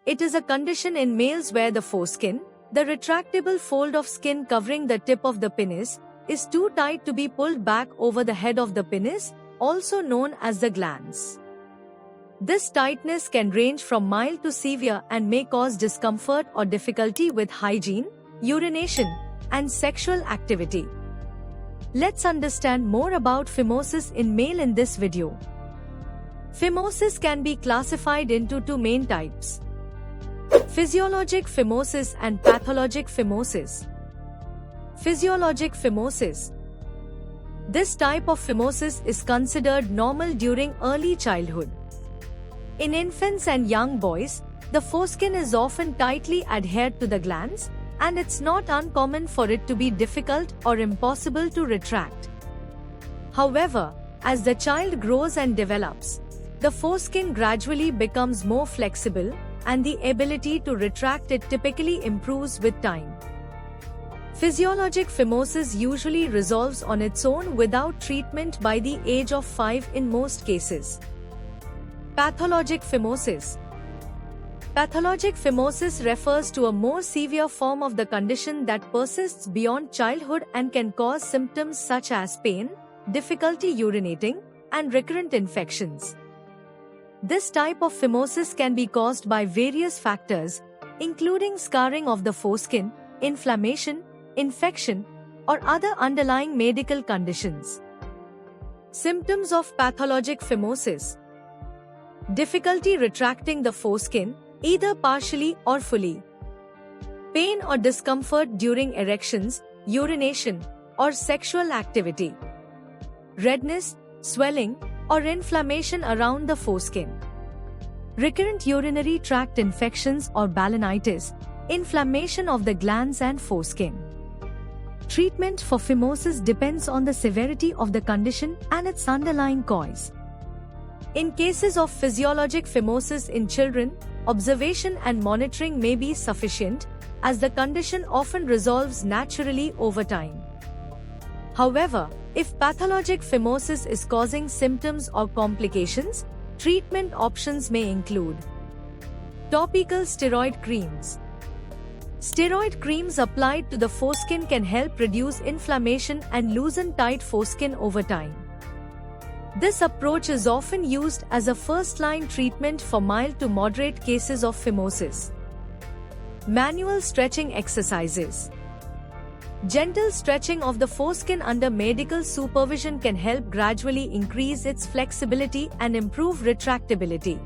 It is a condition in males where the foreskin, the retractable fold of skin covering the tip of the penis, is too tight to be pulled back over the head of the penis, also known as the glans. This tightness can range from mild to severe and may cause discomfort or difficulty with hygiene, urination, and sexual activity. Let's understand more about phimosis in male in this video. Phimosis can be classified into two main types: physiologic phimosis and pathologic phimosis. Physiologic phimosis. This type of phimosis is considered normal during early childhood. In infants and young boys, the foreskin is often tightly adhered to the glans, and it's not uncommon for it to be difficult or impossible to retract. However, as the child grows and develops, the foreskin gradually becomes more flexible, and the ability to retract it typically improves with time. Physiologic phimosis usually resolves on its own without treatment by the age of 5 in most cases. Pathologic phimosis. Pathologic phimosis refers to a more severe form of the condition that persists beyond childhood and can cause symptoms such as pain, difficulty urinating, and recurrent infections. This type of phimosis can be caused by various factors, including scarring of the foreskin, inflammation, infection, or other underlying medical conditions. Symptoms of pathologic phimosis: difficulty retracting the foreskin, either partially or fully. Pain or discomfort during erections, urination, or sexual activity. Redness, swelling, or inflammation around the foreskin. Recurrent urinary tract infections or balanitis, inflammation of the glands and foreskin. Treatment for phimosis depends on the severity of the condition and its underlying cause. In cases of physiologic phimosis in children, observation and monitoring may be sufficient, as the condition often resolves naturally over time. However, if pathologic phimosis is causing symptoms or complications, treatment options may include topical steroid creams. Steroid creams applied to the foreskin can help reduce inflammation and loosen tight foreskin over time. This approach is often used as a first-line treatment for mild to moderate cases of phimosis. Manual stretching exercises. Gentle stretching of the foreskin under medical supervision can help gradually increase its flexibility and improve retractability.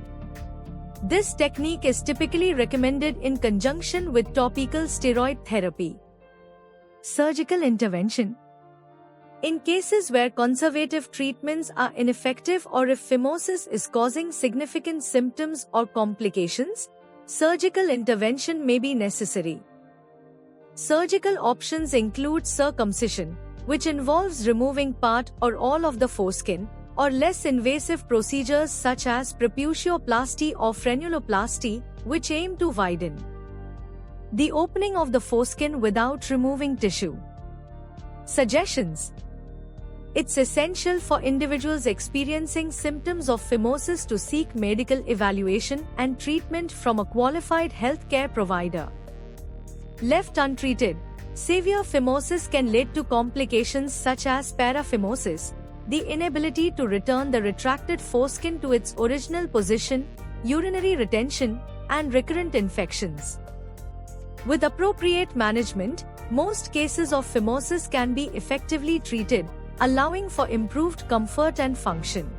This technique is typically recommended in conjunction with topical steroid therapy. Surgical intervention. In cases where conservative treatments are ineffective or if phimosis is causing significant symptoms or complications, surgical intervention may be necessary. Surgical options include circumcision, which involves removing part or all of the foreskin, or less invasive procedures such as preputioplasty or frenuloplasty, which aim to widen the opening of the foreskin without removing tissue. Suggestions. It's essential for individuals experiencing symptoms of phimosis to seek medical evaluation and treatment from a qualified healthcare provider. Left untreated, severe phimosis can lead to complications such as paraphimosis, the inability to return the retracted foreskin to its original position, urinary retention, and recurrent infections. With appropriate management, most cases of phimosis can be effectively treated, allowing for improved comfort and function.